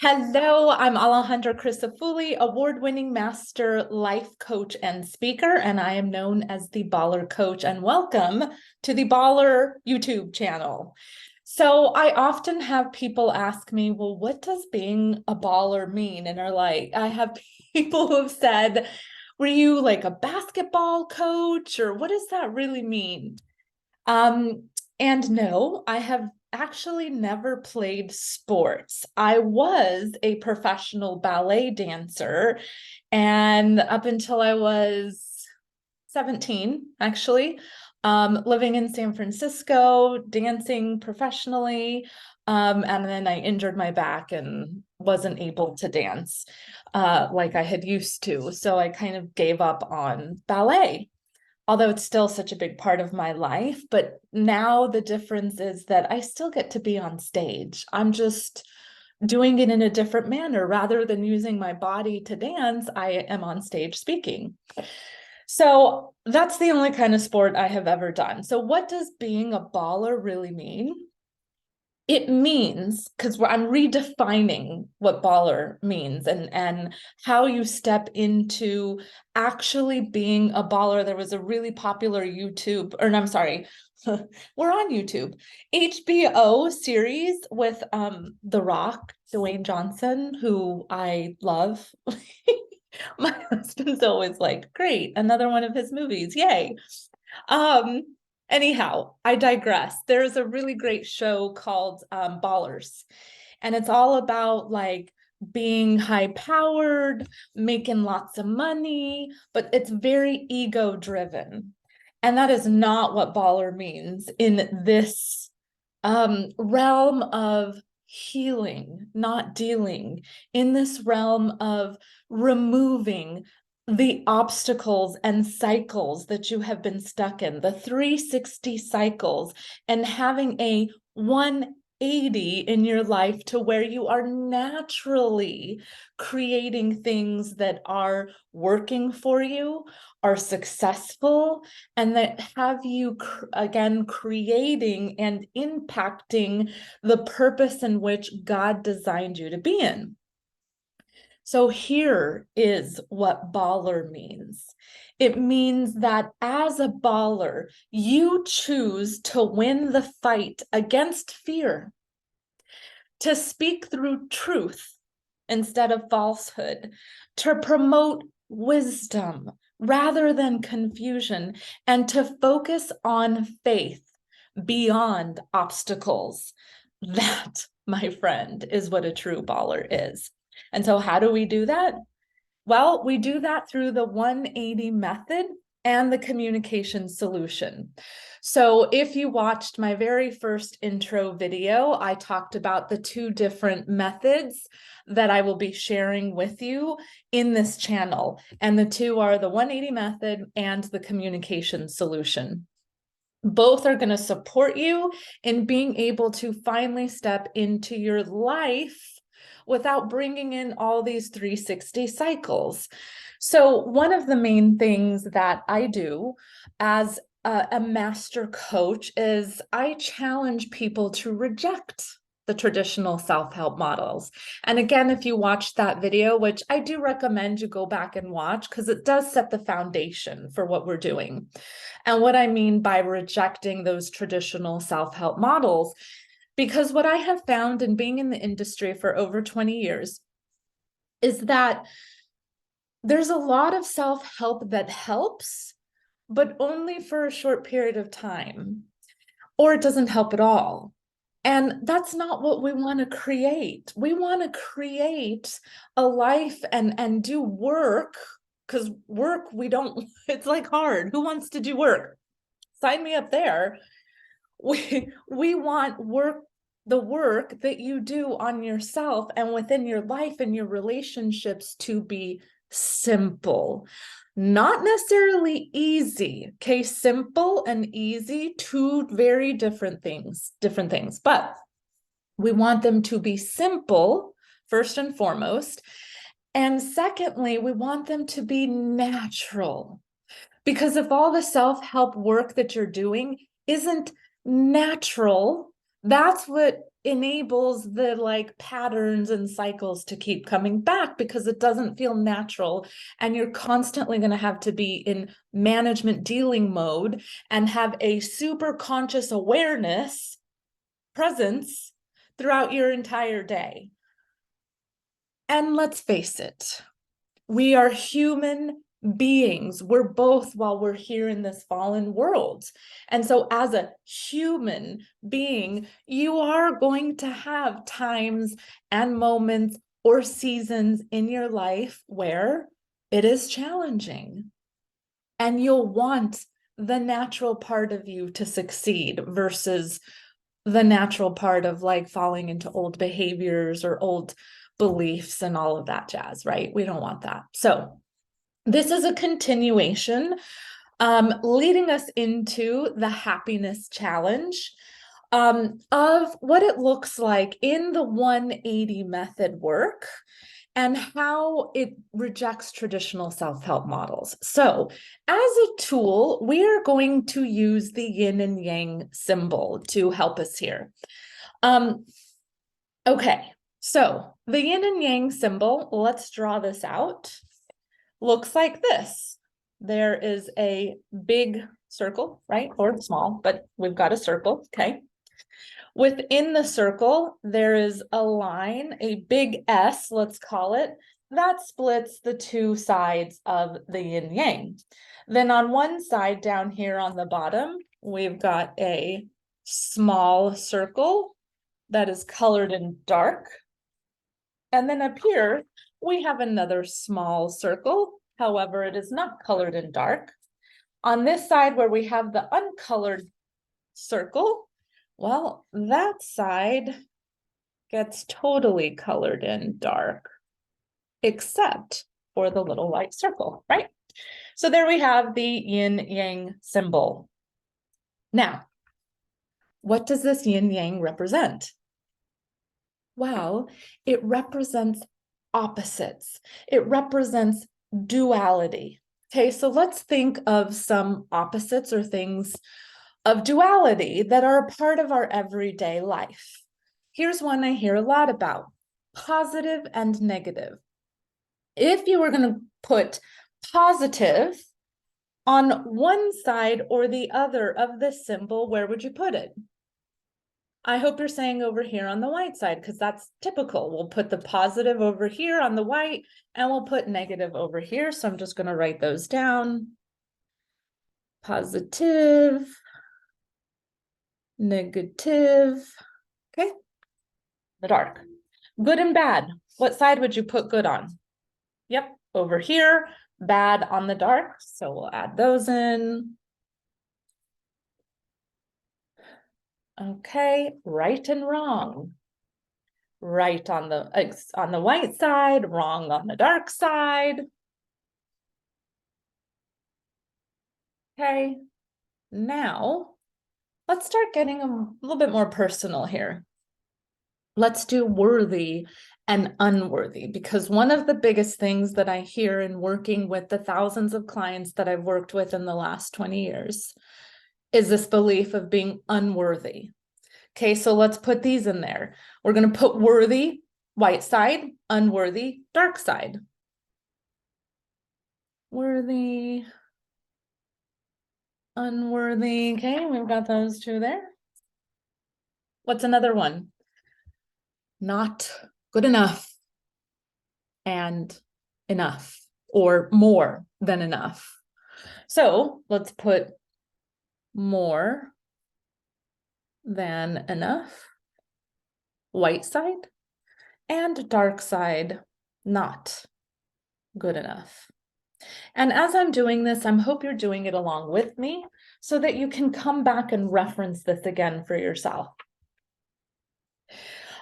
Hello, I'm Alejandra Crisafulli, award-winning master life coach and speaker, and I am known as the Baller Coach. And welcome to the Baller YouTube channel. So I often have people ask me, well, what does being a baller mean? And are like, I have people who have said, were you like a basketball coach, or what does that really mean? Um, and no, I have actually never played sports. I was a professional ballet dancer, and up until I was 17, actually, living in San Francisco, dancing professionally. And then I injured my back and wasn't able to dance like I had used to. So I kind of gave up on ballet, although it's still such a big part of my life. But now the difference is that I still get to be on stage. I'm just doing it in a different manner. Rather than using my body to dance, I am on stage speaking. So that's the only kind of sport I have ever done. So what does being a baller really mean? It means, because I'm redefining what baller means and how you step into actually being a baller. There was a really popular YouTube, or no, I'm sorry, we're on YouTube, HBO series with The Rock, Dwayne Johnson, who I love. My husband's always like, great, another one of his movies, yay. Um, Anyhow, I digress. There's a really great show called Ballers, and it's all about like being high powered, making lots of money, but it's very ego driven. And that is not what baller means in this realm of healing, not dealing, in this realm of removing the obstacles and cycles that you have been stuck in, the 360 cycles, and having a 180 in your life to where you are naturally creating things that are working for you, are successful, and that have you again creating and impacting the purpose in which God designed you to be in. So here is what baller means. It means that as a baller, you choose to win the fight against fear, to speak through truth instead of falsehood, to promote wisdom rather than confusion, and to focus on faith beyond obstacles. That, my friend, is what a true baller is. And so how do we do that? Well, we do that through the 180 method and the communication solution. So if you watched my very first intro video, I talked about the two different methods that I will be sharing with you in this channel. And the two are the 180 method and the communication solution. Both are going to support you in being able to finally step into your life without bringing in all these 360 cycles. So one of the main things that I do as a master coach is I challenge people to reject the traditional self-help models. And again, if you watched that video, which I do recommend you go back and watch because it does set the foundation for what we're doing. And what I mean by rejecting those traditional self-help models, because what I have found in being in the industry for over 20 years is that there's a lot of self-help that helps, but only for a short period of time, or it doesn't help at all. And that's not what we want to create. We want to create a life and do work, because work, we don't, it's like hard. Who wants to do work? Sign me up there. We want work, the work that you do on yourself and within your life and your relationships to be simple, not necessarily easy. Okay, simple and easy, two very different things, but we want them to be simple first and foremost. And secondly, we want them to be natural. Because if all the self-help work that you're doing isn't natural, that's what enables the like patterns and cycles to keep coming back because it doesn't feel natural. And you're constantly going to have to be in management dealing mode and have a super conscious awareness presence throughout your entire day. And let's face it, we are human beings. We're both while we're here in this fallen world. And so as a human being, you are going to have times and moments or seasons in your life where it is challenging. And you'll want the natural part of you to succeed versus the natural part of like falling into old behaviors or old beliefs and all of that jazz, right? We don't want that. So this is a continuation leading us into the happiness challenge of what it looks like in the 180 method work and how it rejects traditional self-help models. So as a tool, we are going to use the yin and yang symbol to help us here. Okay, so the yin and yang symbol, let's draw this out. Looks like this. There is a big circle, right? Or small, but we've got a circle, okay? Within the circle, there is a line, a big S, let's call it, that splits the two sides of the yin yang. Then on one side down here on the bottom, we've got a small circle that is colored in dark. And then up here, we have another small circle. However, it is not colored in dark. On this side where we have the uncolored circle, well, that side gets totally colored in dark, except for the little white circle, right? So there we have the yin-yang symbol. Now, what does this yin-yang represent? Well, it represents opposites. It represents duality. Okay, so let's think of some opposites or things of duality that are a part of our everyday life. Here's one I hear a lot about: positive and negative. If you were going to put positive on one side or the other of this symbol, where would you put it? I hope you're saying over here on the white side, because that's typical. We'll put the positive over here on the white, and we'll put negative over here. So I'm just going to write those down. Positive, negative, okay? The dark. Good and bad. What side would you put good on? Yep, over here. Bad on the dark. So we'll add those in. Okay, right and wrong. Right on the white side, wrong on the dark side. Okay, now let's start getting a little bit more personal here. Let's do worthy and unworthy, because one of the biggest things that I hear in working with the thousands of clients that I've worked with in the last 20 years is this belief of being unworthy. Okay, so let's put these in there. We're going to put worthy, white side, unworthy, dark side. Worthy, unworthy. Okay, we've got those two there. What's another one? Not good enough and enough, or more than enough. So let's put more than enough, white side, and dark side, not good enough. And as I'm doing this, I hope you're doing it along with me so that you can come back and reference this again for yourself.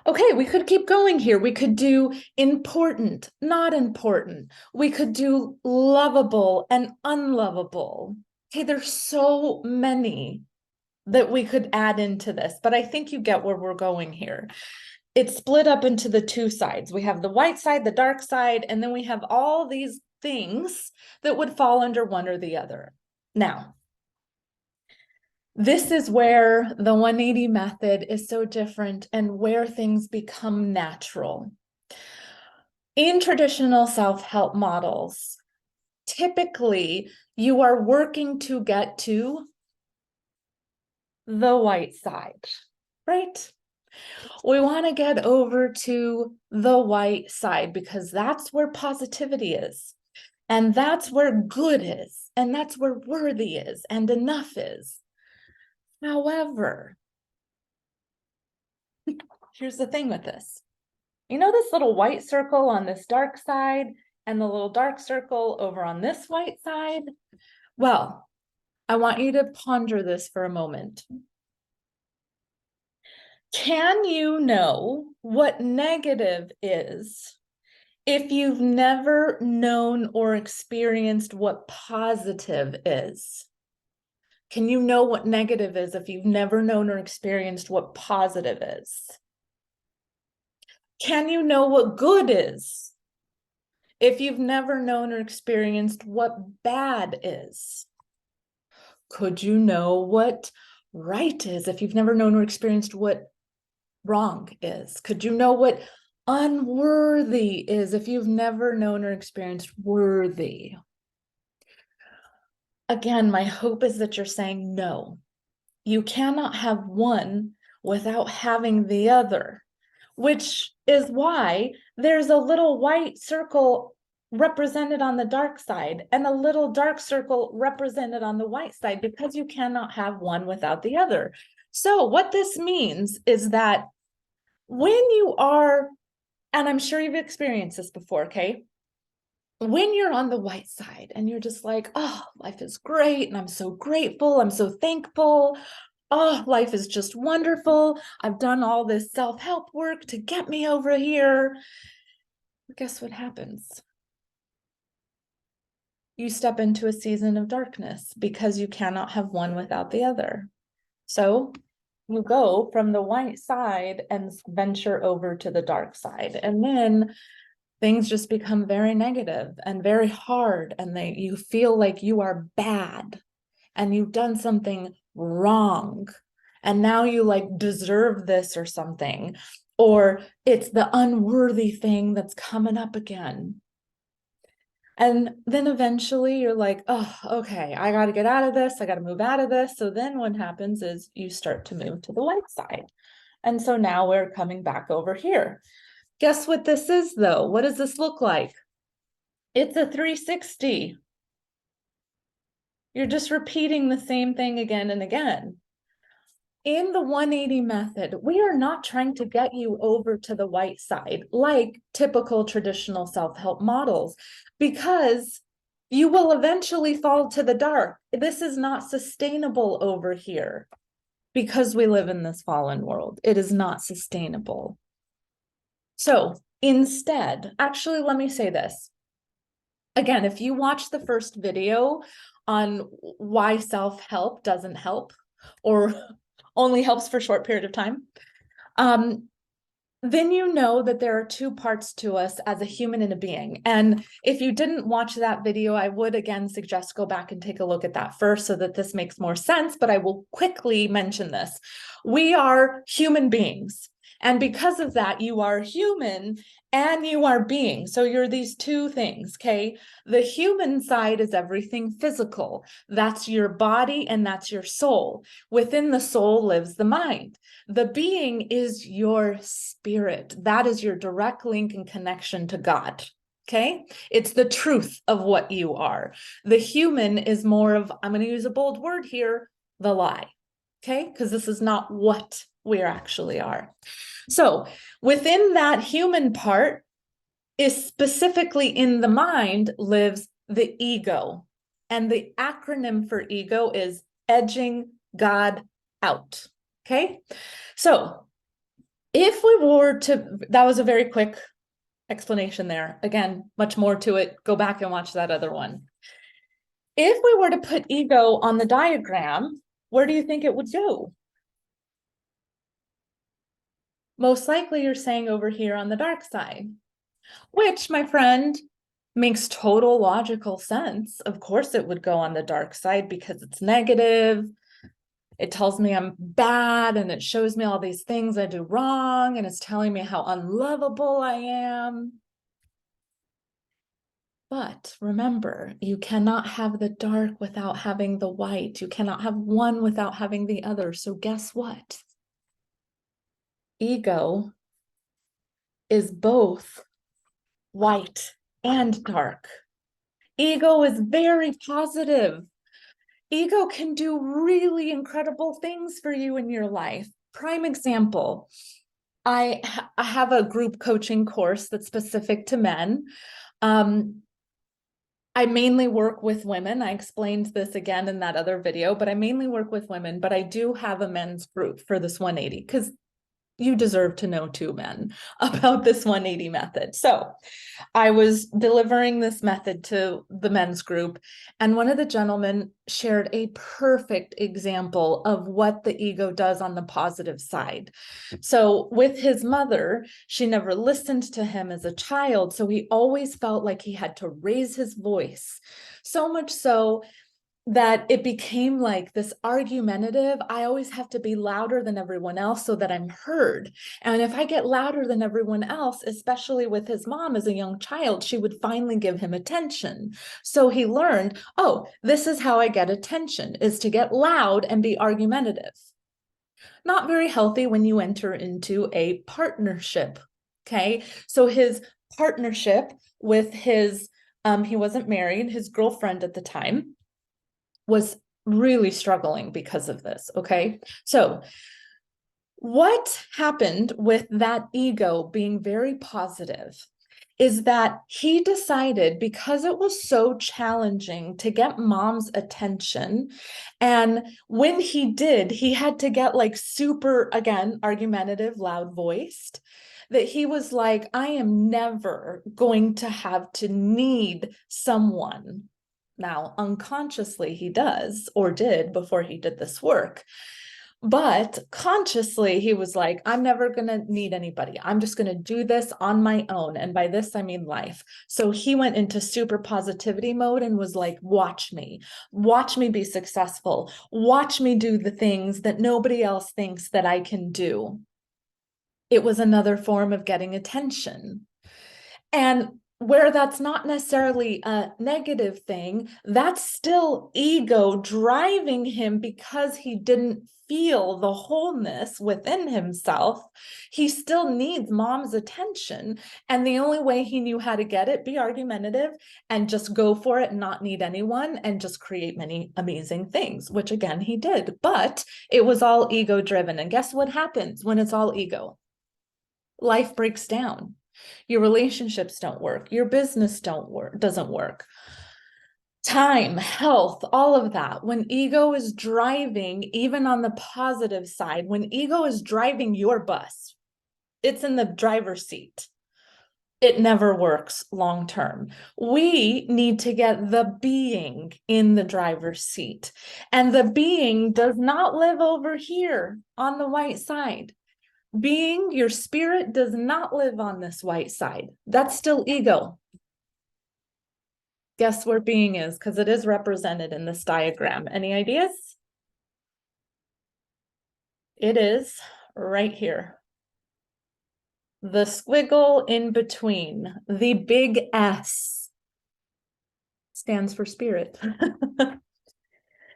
Okay, we could keep going here. We could do important, not important. We could do lovable and unlovable. Okay, there's so many that we could add into this, but I think you get where we're going here. It's split up into the two sides. We have the white side, the dark side, and then we have all these things that would fall under one or the other. Now, This is where the 180 method is so different and where things become natural. In traditional self-help models, typically you are working to get to the white side, right? We want to get over to the white side because that's where positivity is. And that's where good is. And that's where worthy is and enough is. However, here's the thing with this. You know this little white circle on this dark side and the little dark circle over on this white side? Well, I want you to ponder this for a moment. Can you know what negative is if you've never known or experienced what positive is? Can you know what negative is if you've never known or experienced what positive is? Can you know what good is if you've never known or experienced what bad is? Could you know what right is if you've never known or experienced what wrong is? Could you know what unworthy is if you've never known or experienced worthy? Again, my hope is that you're saying no. You cannot have one without having the other, which is why there's a little white circle represented on the dark side and a little dark circle represented on the white side, because you cannot have one without the other. So what this means is that when you are, and I'm sure you've experienced this before, okay? When you're on the white side and you're just like, oh, life is great and I'm so grateful, I'm so thankful, oh, life is just wonderful, I've done all this self-help work to get me over here. Guess what happens? You step into a season of darkness because you cannot have one without the other. So you go from the white side and venture over to the dark side. And then things just become very negative and very hard, and you feel like you are bad and you've done something wrong. And now you like deserve this or something, or it's the unworthy thing that's coming up again. And then eventually you're like, oh, okay, I got to get out of this. I got to move out of this. So then what happens is you start to move to the white side. And so now we're coming back over here. Guess what this is, though? What does this look like? It's a 360. You're just repeating the same thing again and again. In the 180 method, we are not trying to get you over to the white side like typical traditional self-help models, because you will eventually fall to the dark. This is not sustainable over here because we live in this fallen world. It is not sustainable. So instead, actually, let me say this. Again, if you watch the first video on why self-help doesn't help or only helps for a short period of time, then you know that there are two parts to us as a human and a being. And if you didn't watch that video, I would again suggest go back and take a look at that first so that this makes more sense, but I will quickly mention this. We are human beings. And because of that, you are human and you are being. So you're these two things, okay? The human side is everything physical. That's your body and that's your soul. Within the soul lives the mind. The being is your spirit. That is your direct link and connection to God. Okay? It's the truth of what you are. The human is more of, I'm going to use a bold word here, the lie. Okay? Because this is not what we actually are. So within that human part is specifically in the mind lives the ego. And the acronym for ego is edging God out. Okay? So if we were to, that was a very quick explanation there. Again, much more to it. Go back and watch that other one. If we were to put ego on the diagram, where do you think it would go? Most likely you're saying over here on the dark side, which, my friend, makes total logical sense. Of course it would go on the dark side because it's negative. it tells me I'm bad, and it shows me all these things I do wrong, and it's telling me how unlovable I am. But remember, you cannot have the dark without having the white. You cannot have one without having the other. So guess what? Ego is both white and dark. Ego is very positive. Ego can do really incredible things for you in your life. Prime example, I have a group coaching course that's specific to men. I mainly work with women. I explained this again in that other video, but I mainly work with women, but I do have a men's group for this 180 because you deserve to know two men about this 180 method. So I was delivering this method to the men's group, and one of the gentlemen shared a perfect example of what the ego does on the positive side. So with his mother, she never listened to him as a child, so he always felt like he had to raise his voice, so much so that it became like this argumentative, I always have to be louder than everyone else so that I'm heard. And if I get louder than everyone else, especially with his mom as a young child, she would finally give him attention. So he learned, oh, this is how I get attention, is to get loud and be argumentative. Not very healthy when you enter into a partnership, okay? So his partnership with his, he wasn't married, his girlfriend at the time, was really struggling because of this, okay? So what happened with that ego being very positive is that he decided, because it was so challenging to get mom's attention, and when he did, he had to get like super, again, argumentative, loud voiced, that he was like, I am never going to have to need someone. Now, unconsciously, he does, or did before he did this work. But consciously, he was like, I'm never going to need anybody. I'm just going to do this on my own. And by this, I mean life. So he went into super positivity mode and was like, watch me be successful. Watch me do the things that nobody else thinks that I can do. It was another form of getting attention. And where that's not necessarily a negative thing, that's still ego driving him because he didn't feel the wholeness within himself. He still needs mom's attention. And the only way he knew how to get it, be argumentative and just go for it and not need anyone and just create many amazing things, which again, he did. But it was all ego driven. And guess what happens when it's all ego? Life breaks down. Your relationships don't work. Your business doesn't work. Time, health, all of that. When ego is driving, even on the positive side, when ego is driving your bus, it's in the driver's seat. It never works long term. We need to get the being in the driver's seat. And the being does not live over here on the white side. Being, your spirit, does not live on this white side. That's still ego. Guess where being is, because it is represented in this diagram. Any ideas? It is right here. The squiggle in between, the big S, stands for spirit.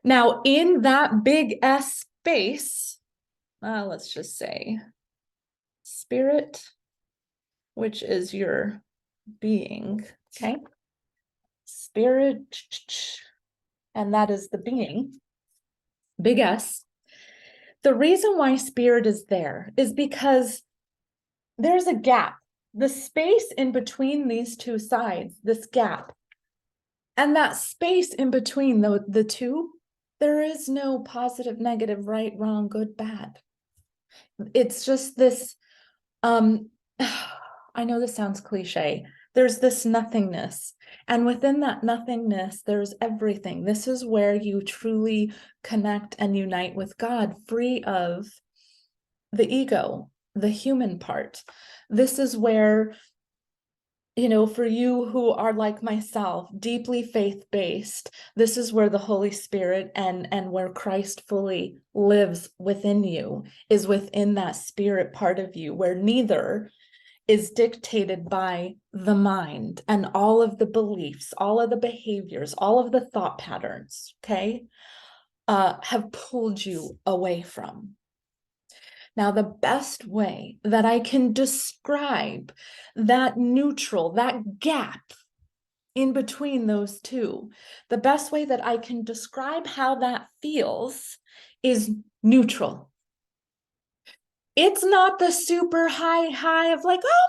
Now, in that big S space, let's just say spirit, which is your being, okay? Spirit, and that is the being, big S. The reason why spirit is there is because there's a gap, the space in between these two sides, this gap. And that space in between the two, there is no positive, negative, right, wrong, good, bad. It's just this, I know this sounds cliche. There's this nothingness. And within that nothingness, there's everything. This is where you truly connect and unite with God, free of the ego, the human part. This is where For you who are like myself, deeply faith-based, this is where the Holy Spirit and where Christ fully lives within you, is within that spirit part of you, where neither is dictated by the mind and all of the beliefs, all of the behaviors, all of the thought patterns, okay, have pulled you away from. Now, the best way that I can describe that neutral, that gap in between those two, the best way that I can describe how that feels is neutral. It's not the super high of like, oh,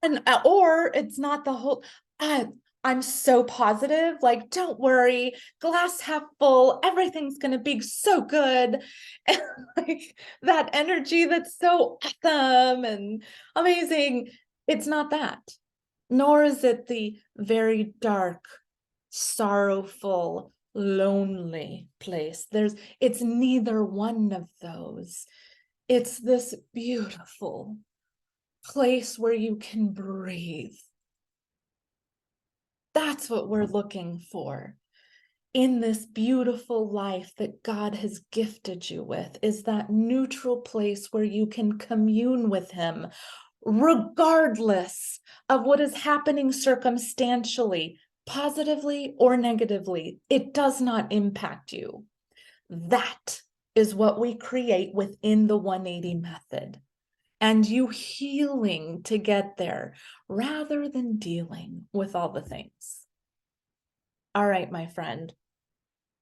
and or it's not the whole, I'm so positive, like, don't worry, glass half full, everything's gonna be so good. And like that energy that's so awesome and amazing. It's not that. Nor is it the very dark, sorrowful, lonely place. It's neither one of those. It's this beautiful place where you can breathe. That's what we're looking for in this beautiful life that God has gifted you with, is that neutral place where you can commune with him regardless of what is happening circumstantially, positively or negatively. It does not impact you. That is what we create within the 180 method. And you healing to get there rather than dealing with all the things. All right, my friend,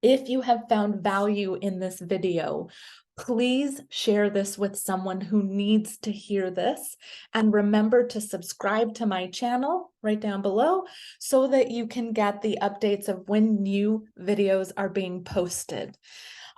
if you have found value in this video, please share this with someone who needs to hear this. And remember to subscribe to my channel right down below so that you can get the updates of when new videos are being posted.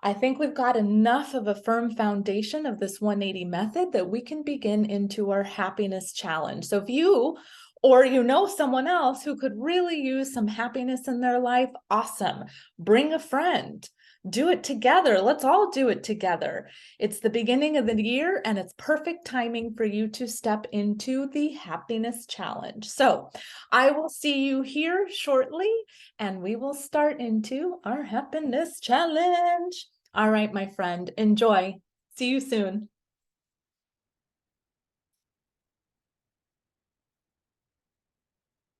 I think we've got enough of a firm foundation of this 180 method that we can begin into our happiness challenge. So if you or someone else who could really use some happiness in their life, awesome. Bring a friend. Do it together. Let's all do it together. It's the beginning of the year and it's perfect timing for you to step into the happiness challenge. So I will see you here shortly and we will start into our happiness challenge. All right, my friend, enjoy. See you soon.